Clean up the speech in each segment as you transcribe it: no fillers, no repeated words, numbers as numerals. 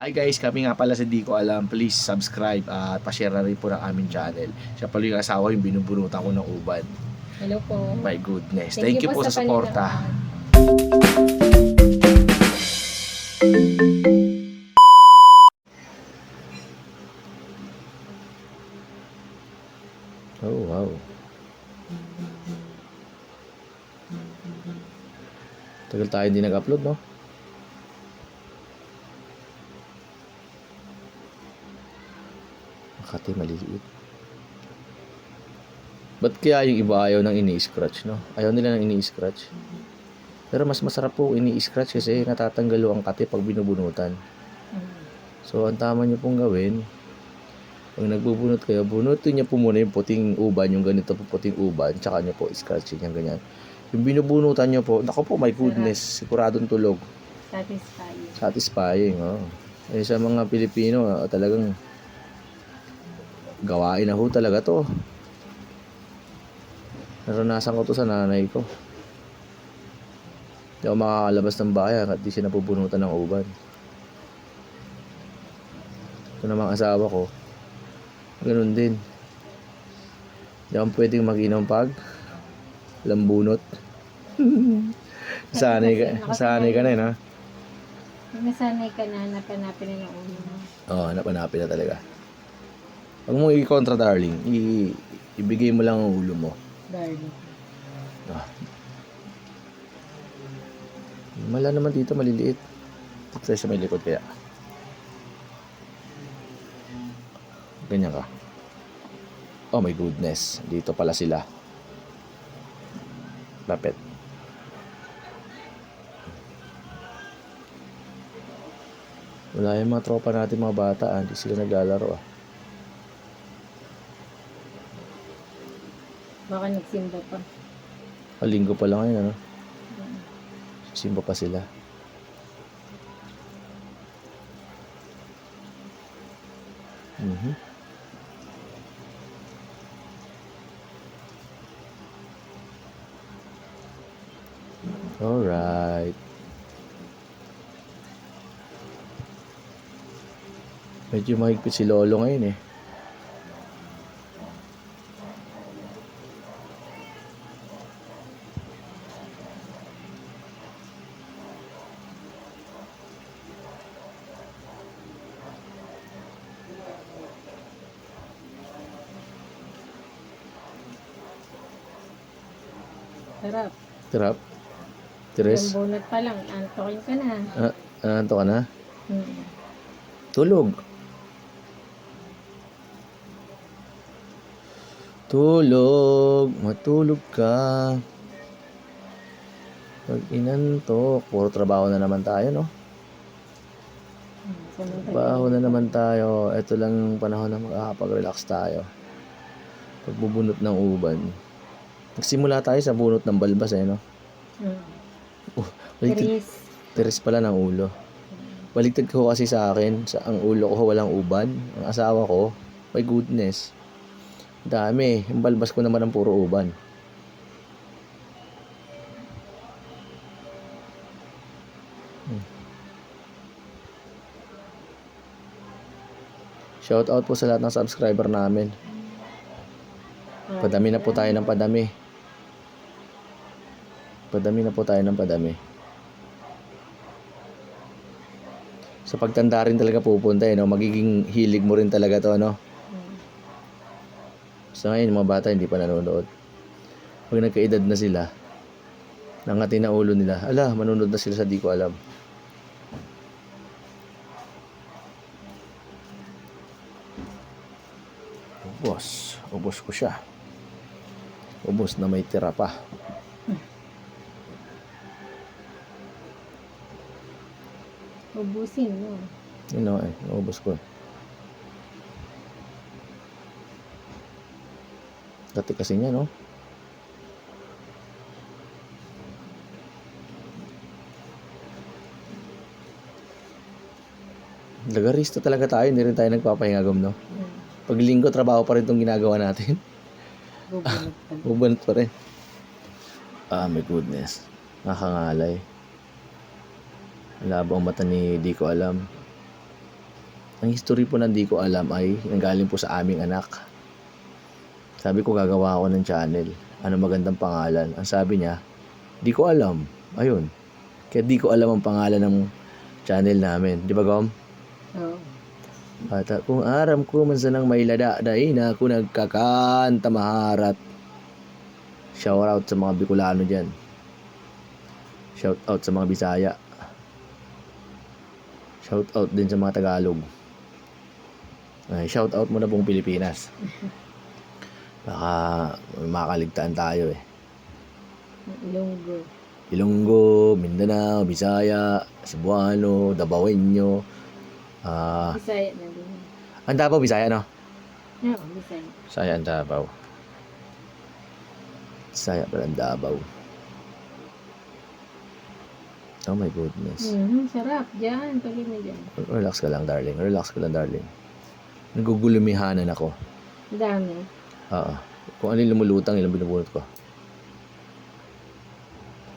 Hi guys, kami nga pala sa Di Ko Alam. Please subscribe at pa-share na rin po ng aming channel. Siya pala yung asawa yung binubunutan ko ng uban. Hello po. My goodness. Thank Thank you you po po sa sa suporta. Oh wow. Tagal tayo hindi nag-upload, no? Makati maliliit. Ba't kaya yung iba ayaw ng ini-scratch, no? Ayaw nila ng ini-scratch. Pero mas masarap po ini-scratch kasi natatanggal ang kati pag binubunutan. So, ang tama nyo pong gawin, pag nagbubunot kayo, bunutin nyo po muna yung puting uban, yung ganito po puting uban, tsaka nyo po scratching yung ganyan. Yung binubunutan nyo po, naku po, my goodness, siguradong tulog. Satisfying. Satisfying, oh. Eh, sa mga Pilipino, talagang gawain na ho talaga to. Naranasan ko to sa nanay ko. Hindi ako makakalabas ng bayan at di siya napubunutan ng uban. Ito namang asawa ko, ganun din. Hindi ako pwedeng mag-inom pag lambunot. Sanay ka na yun, ha? Nasanay ka na, hanap-hanapin na ng ulo mo. Oo, hanap-hanapin na talaga. Huwag mong i-contra, darling. Ibigay mo lang ang ulo mo. Darling. Ah. Mala naman dito, maliliit. Dito tayo sa may likod kaya. Ganyan ka. Oh my goodness. Dito pala sila. Lapit. Wala yung mga tropa natin, mga bata. Hindi sila naglalaro, ah. Baka nagsimba pa. Linggo pa lang ngayon, ano? Simba pa sila. Alright. Medyo mahigpit si Lolo ngayon, eh. Sarap. Sarap. Tres. Yung bunot pa lang, antokin ka na. Anto ka na? Hmm. Tulog. Tulog. Matulog ka. Pag inantok, puro trabaho na naman tayo, no? Trabaho na naman tayo. Ito lang yung panahon na makakapag-relax tayo. Pagbubunot ng uban. Nagsimula tayo sa bunot ng balbas, eh, no? Tiris pala ng ulo. Baligtad ko kasi sa akin, ang ulo ko walang uban. Ang asawa ko, my goodness. Dami. Yung balbas ko naman ang puro uban. Shout out po sa lahat ng subscriber namin. Padami na po tayo ng padami. Padami na po tayo ng padami. Sa pagtanda rin talaga pupunta, no? Magiging hilig mo rin talaga to, no? So ngayon, mga bata hindi pa nanonood. Pag nagkaedad na sila, nangati na ulo nila, ala, manonood na sila sa Di Ko Alam. Ubos ko siya. Ubos na may tira pa. Ubusin mo. Yun na, ubos ko. Dati kasi niya, no? Lagarista talaga tayo, hindi rin tayo nagpapahinga, no? Pag linggo, trabaho pa rin itong ginagawa natin. Bubunot pa rin. My goodness. Nakakangalay. Malabo ang mata ni Di Ko Alam. Ang history po na di ko alam ay nanggaling po sa aming anak. Sabi ko gagawa ako ng channel. Ano magandang pangalan? Ang sabi niya, di ko alam. Ayun. Kaya di ko alam ang pangalan ng channel namin. Di ba, Gom? Oo. At kung aram ko man sanang may lada, dahil na ako nagkakanta maharat. Shout out sa mga Bicolano dyan. Shout out sa mga Bisaya. Shout out din sa mga Tagalog. Ay, shout out muna buong Pilipinas. Baka makaligtaan tayo eh. Ilonggo. Ilonggo, Mindanao, Bisaya, Cebuano, Dabawenyo. Bisaya na din. Ang Davao, Bisaya, no? Oo, Bisaya. Bisaya, ang Davao. Bisaya pala ang Davao. Oh my goodness. Sarap. Diyan. Tuloy mo dyan. Relax ka lang, darling. Relax ka lang, darling. Nagugulumihanan ako. Ang dami. Oo. Kung ano yung lumulutang, ilang binubunot ko.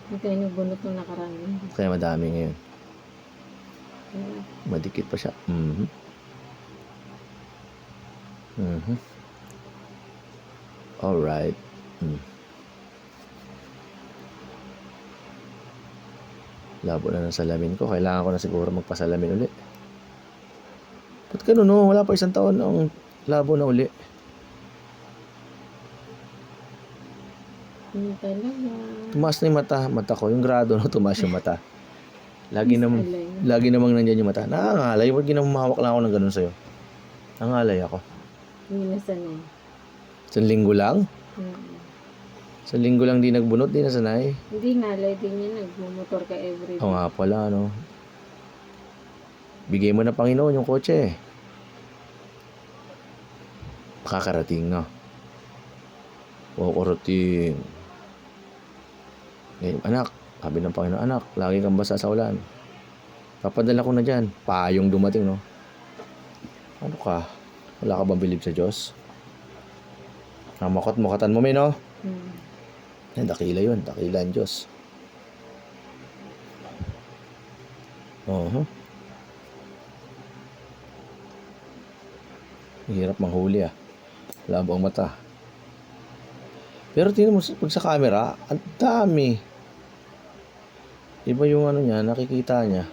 Hindi tayo nagbunot ng nakaraan. Kaya madami ngayon. Sarap. Madikit pa siya. Alright. Labo na ng salamin ko. Kailangan ko na siguro magpasalamin uli. Ba't ganun, no? Wala pa isang taon ang labo na uli. Hindi talaga. Tumaas na yung mata ko. Yung grado, no? Tumaas yung mata. Lagi namang nandyan yung mata. Nangangalay. Huwag ginamahawak lang ako ng ganun sa'yo. Nangangalay ako. Hindi na sanay. Isang linggo lang? Isang linggo lang di nagbunot, di nasanay. Hindi ngalay din yan. Nagmumotor ka everyday. Oo nga pala, no? Bigay mo na Panginoon yung kotse. Makakarating, no? Kukurating. Anak, sabi ng Panginoon, anak, lagi kang basa sa ulan. Papadala ko na dyan. Payong dumating, no? Ano ka? Wala ka bang bilib sa Diyos? Namakot-mukatan mo, no? Yan, dakila yun. Dakila ang Diyos. Hirap manghuli, ah. Labo ang mata. Pero tingnan mo, pag sa camera, ang dami. Iba yung ano niya, nakikita niya.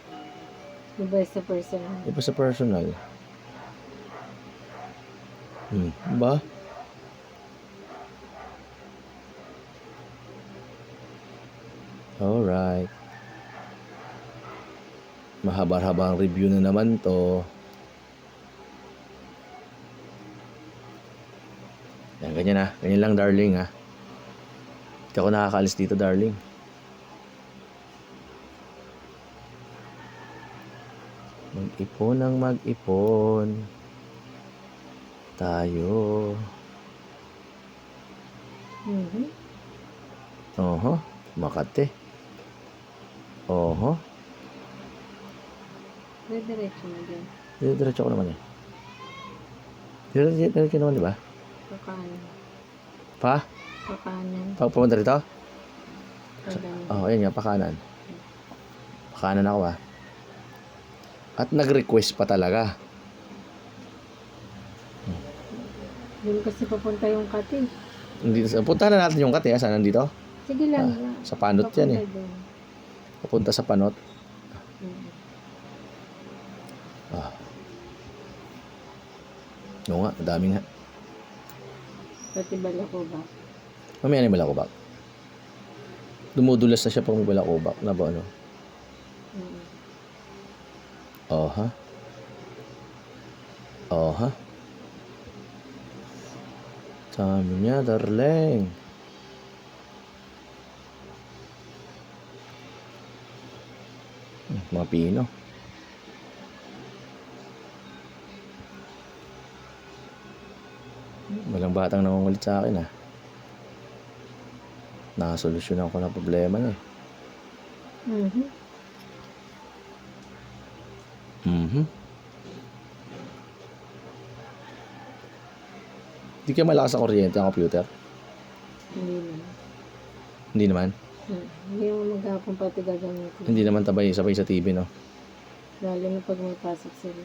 Iba sa personal. Iba sa personal. Ba? Alright. Mahaba-habang review na naman to. Yan, ganyan na. Ganyan lang, darling, ha. Hindi ako nakakaalis dito, darling. Mag-ipon ang mag-ipon. Tayo. Makati. Diretso na dyan. Diretso ko naman eh. Diretso naman, di ba? Pakanan. Pa? Pakanan. Pumunta rito? Pakanan. Ayan nga, pakanan. Pakanan ako, ha. At nag-request pa talaga. Doon kasi papunta yung kati. Puntahan na natin yung kati, ha. Saan nandito? Sige lang. Sa panot yan, eh. Doon. Papunta sa panot. Oo nga, dami nga. Pati balakubak. Mamaya na yung balakubak. Dumudulas na siya pag may balakubak. Na ba, ano? Sabi niya, darling. Mga pino. Walang batang nangungulit sa akin, ha. Nakasolusyonan ko na problema niya, eh. Hindi kaya malakas ang kuryente ang computer? Hindi naman. Hindi naman? Hindi naman maghapon pati gagamitin. Hindi naman sabay sa TV, no? Lalo na pag may pasok sila.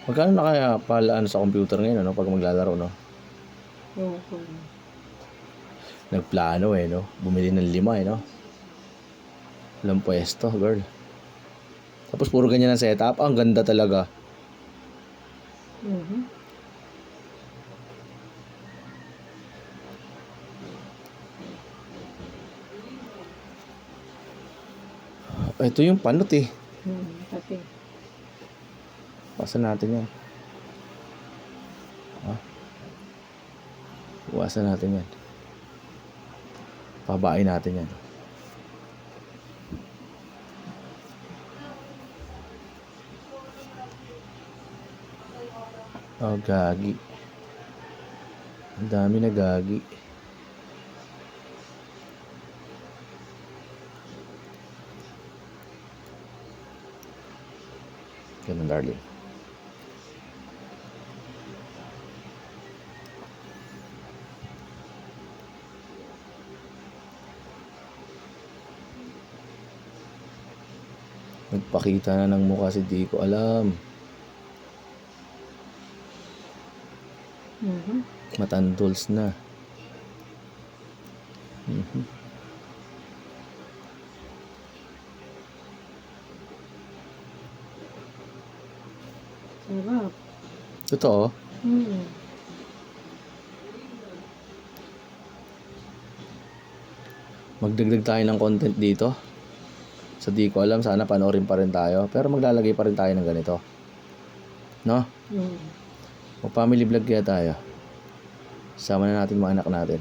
Magkano na kaya palaan sa computer ngayon, ano, pag maglalaro, no? Oo po. Nagplano, no? Bumili ng 5, no? Walang pwesto, girl. Tapos puro ganyan ang setup. Ang ganda talaga. Mhm. Ito yung panot, eh. Pati. Iwasan natin yan. Iwasan natin yan. Pabain natin yan. Oh, gagi. Ang dami na gagi. Ganun, darling. Nagpakita na ng mukha si di ko alam. Mhm. Matandols na. Sarap. Totoo. Mhm. Magdagdag tayo ng content dito. Sa di ko alam, sana panoorin pa rin tayo. Pero maglalagay pa rin tayo ng ganito. No? Mhm. Mag-family vlog kaya tayo. Sama na natin mga anak natin.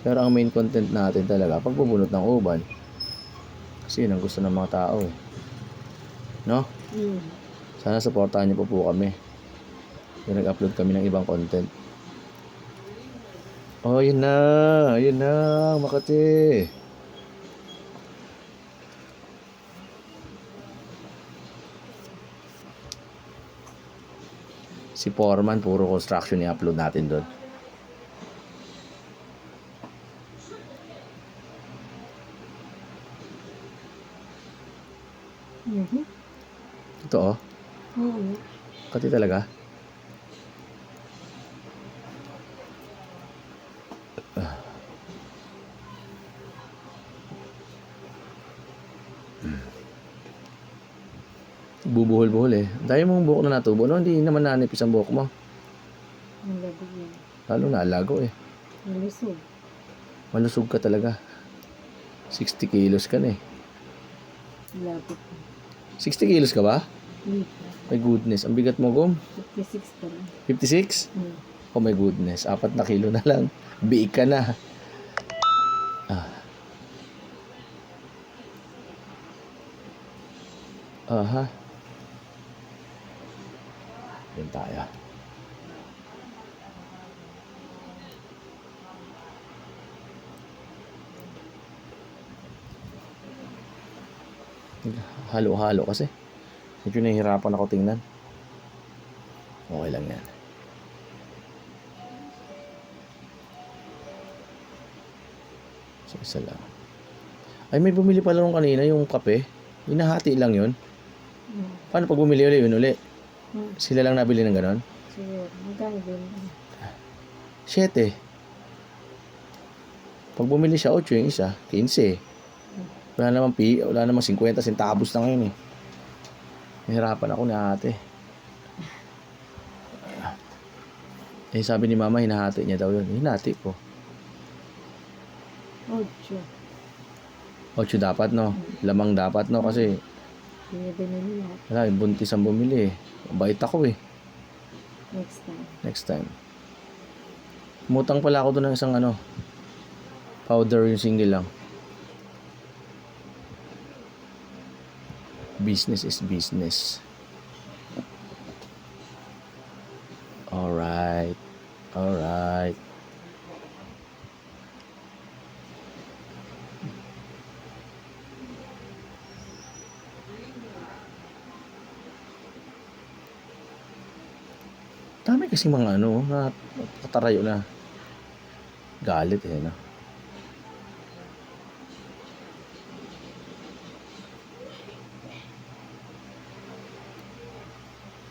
Pero ang main content natin talaga, pagbubunot ng uban. Kasi yun ang gusto ng mga tao, eh. No? Mhm. Sana supportahan niyo po kami. Yung nag-upload kami ng ibang content. Oh, yun na. Yun na, Makati. Si Foreman, puro construction i-upload natin doon. Mhm. Totoo? Oo. Kati talaga? Bubuhol-buhol, eh. Dahil mong buhok na natubo, no? Hindi naman nanipis ang buhok mo. Ang labi yan. Lalo naalago, eh. Malusog. Malusog ka talaga. 60 kilos ka na, eh. Lapit. 60 kilos ka ba? Hindi. My goodness. Ang bigat mo, Gom. 56 pa lang. 56? Mhm. Oh my goodness. 4 na kilo na lang. Biig ka na. Aha. Yan tayo. Halo-halo kasi. Medyo nahihirapan ako tingnan. Okay lang yan. So, isa lang. Ay, may bumili pala nung kanina yung kape. Hinahati lang yun. Mhm. Paano pag bumili ulit, yun ulit? Mhm. Sila lang nabili ng ganon? Siguro. Magkano din? 7. Pag bumili siya, 8 yung isa. 15. Wala namang 50 centavos na ngayon, eh. Nahirapan ako ni ate. Eh, sabi ni mama, hinahati niya daw yun. Hinati ko. 8. 8 dapat, no? Lamang dapat, no? Kasi, Binibili nila. wala, yung buntis ang bumili, eh. Mabait ako, eh. Next time. Next time. Umutang pala ako doon ng isang, powder yung single lang. Business is business. Alright. Alright. Dami kasi mga na katarayo na galit, eh, no?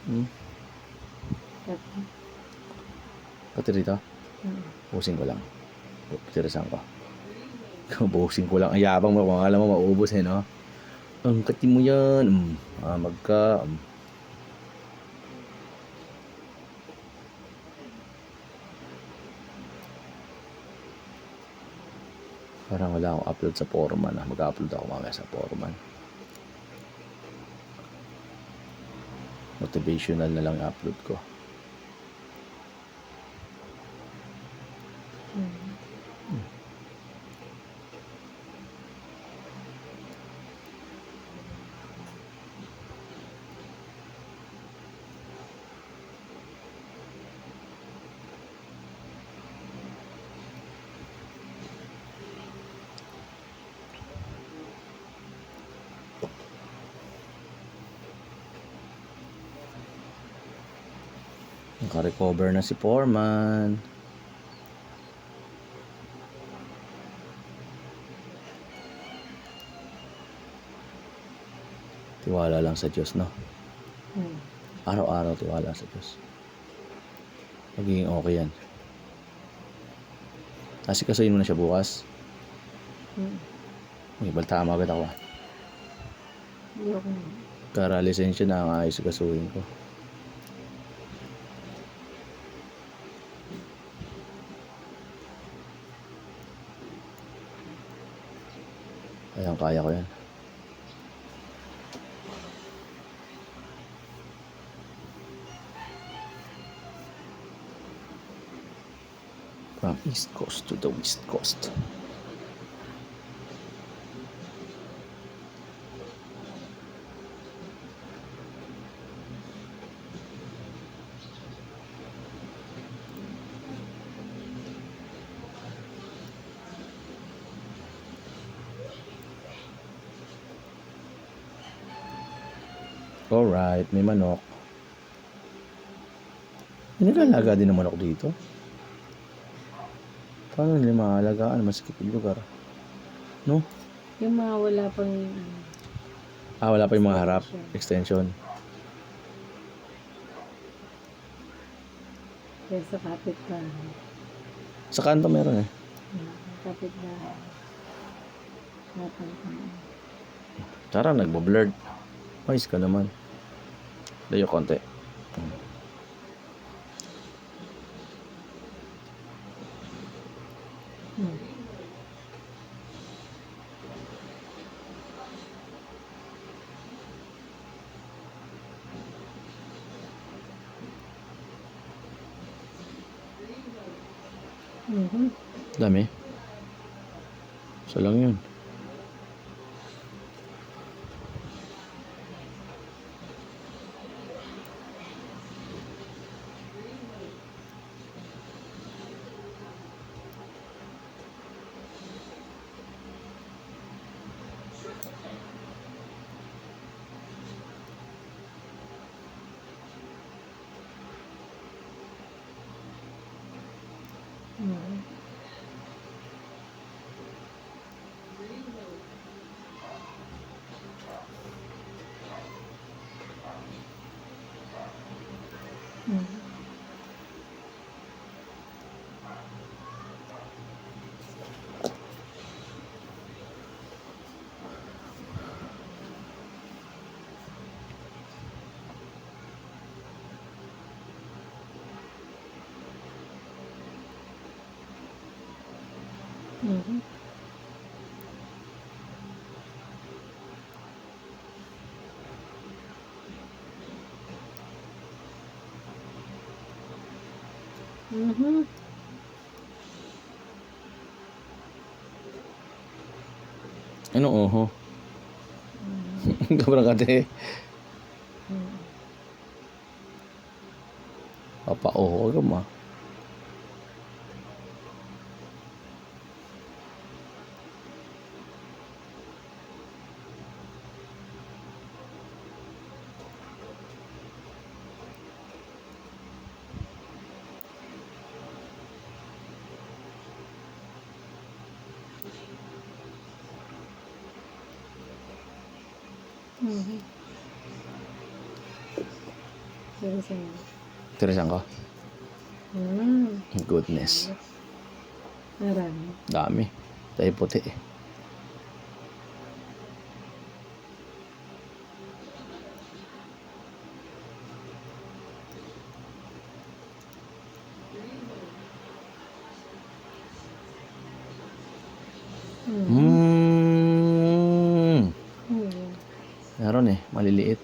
Hmm? Tatlo. Pati rito? Buhusin ko lang. Tirasan ko. Buhusin ko lang. Ang yabang mo. Kung alam mo, maubos eh, no? Ang kati mo yan. Magka. Parang wala akong upload sa Foreman. Mag-upload ako mamaya sa Foreman. Motivational na lang upload ko. Naka-recover na si Foreman. Tiwala lang sa Diyos, no? Araw-araw tiwala sa Diyos. Magiging okay yan. Kasi kasuin mo na siya bukas. May baltama agad ako. Hindi ako na. Para lisensya na ang ayos kasuin ko. Kaya ko yan. From East Coast to the West Coast. Alright, may manok. May nilalaga din ng manok dito. Paano nila maalagaan? Masikip yung lugar. No? Yung mga wala pang Wala pa yung mga harap. Extension. kaya sa kapit pa. Sa kanto meron eh. Kapit na. Kapit na. Tara, nagbo-blurred. Ayos ka naman. Layo konti. Dami. Isa lang yun. Ano oho? Sobrang kate. Papa oho ka ma. Tirisan na. Tirisan ko. Hmm. Goodness. Marami. Dami. Tayo puti eh. Hmm. Meron eh, maliliit.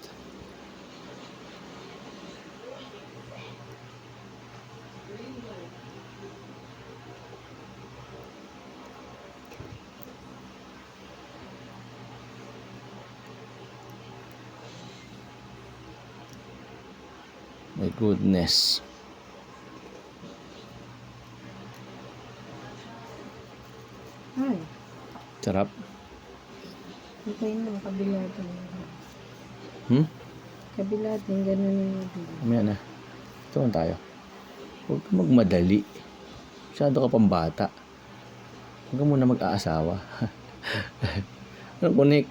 My goodness. Ay, Sarap. hintayin mo, kabila din. Kabila din, ganun yung kabila. Mamaya na. Ito lang tayo. Huwag ka magmadali. Masyado ka pang bata. Huwag ka muna mag-aasawa. Ano ko, Nick?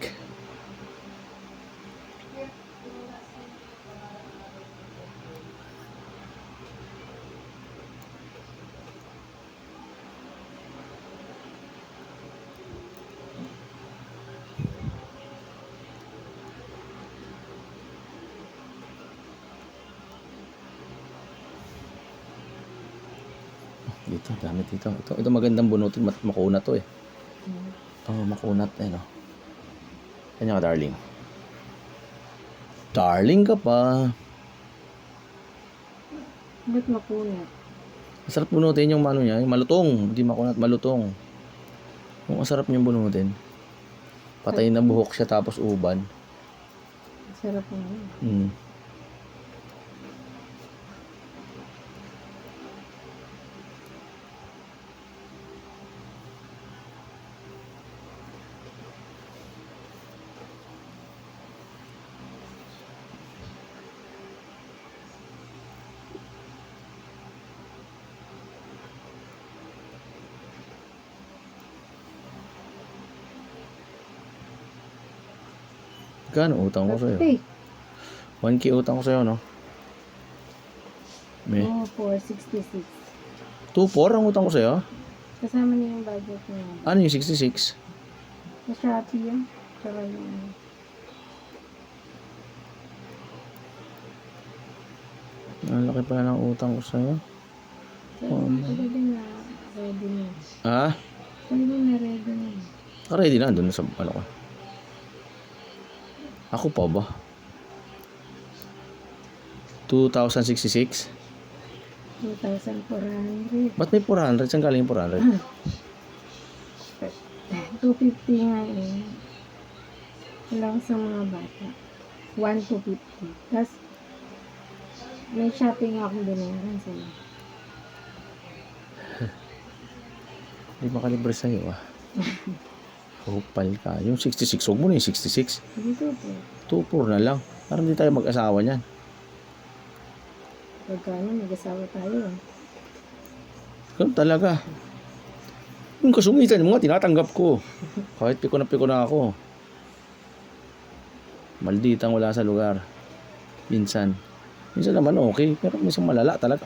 Dito, dami dito. Ito magandang bunutin. Makunat to eh. Oh, makunat eh, no? Kanya ka, darling. Darling ka pa. Ba't makunat? Masarap bunutin yung ano niya, yung malutong. Hindi makunat, malutong. Yung masarap niyang bunutin. Patay na buhok siya tapos uban. Sarap mo. Hmm. Kano utang ko sa'yo? Hey, 1K utang ko sa'yo, no? May 466. 2,400 ang utang ko sa'yo? Kasama niya yung budget niya. Ano yung 66? Sa Shopee yun. Tsaka yung... Ang laki pala ng utang ko sa'yo. Talaga na ready na. Ah? Talaga na ready na. Ready na, doon sa ano ko. Ako pa ba? 2,066? 2,400. Ba't may 400? Saan galing yung 400? 250 nga eh. Wala ko sa mga bata. 1,250. Tapos, may shopping akong binayaran sa'yo. Hindi makalibre sa'yo ah. Hopal ka. Yung 66, huwag mo na yung 66. Dito po. 2,400 na lang. Parang hindi tayo mag-asawa niyan. Pagkano, mag-asawa tayo. Ganun talaga. Yung kasumitan mo nga, tinatanggap ko. Kahit piko na ako. Malditang wala sa lugar. Minsan. Minsan naman okay. Pero minsan malala talaga.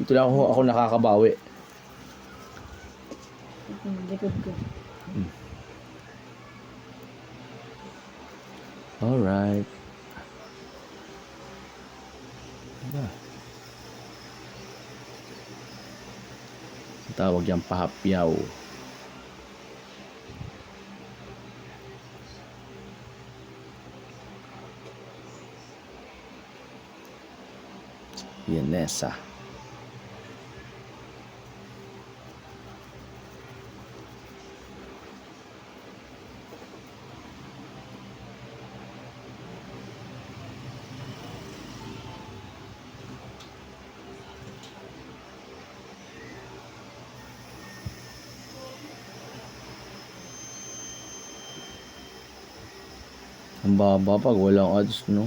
Ito lang ako nakakabawi. Ito, likod ko. Alright. Diba? Tawag yan pahapyaw. Yanesa. Ang baba pag walang ads, no?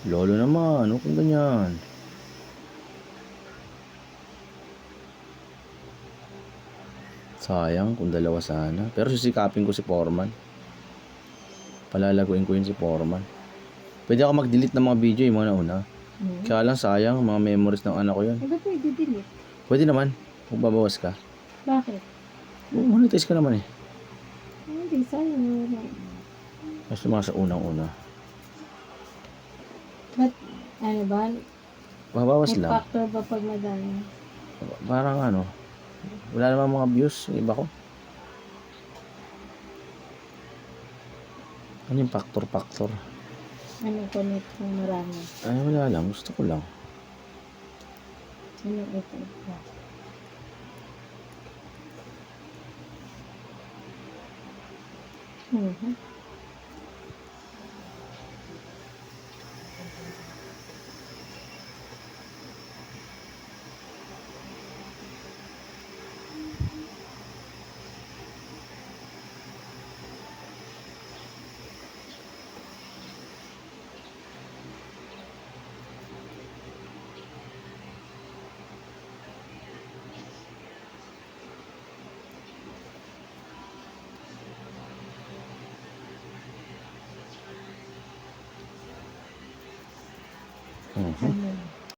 Lolo naman, ano kung ganyan? Sayang kung dalawa sana. Pero sisikapin ko si Foreman. Palalaguin ko yun si Foreman. Pwede ako mag-delete ng mga video yung mga nauna. Hmm. Kaya lang sayang, mga memories ng anak ko yun. Ano pwede delete? Pwede naman, kung babawas ka. Bakit? Monetize ka naman eh. Hindi, sayang wala. Mas mga sa unang-una. Ba't, ano ba? Babawas May lang. factor ba pag madami? Parang ano, wala namang mga views yung iba ko. Ano yung factor? Ano connect ng marami? Ay, wala lang. Gusto ko lang. Ano ito? Mhm. Mhm. Ano?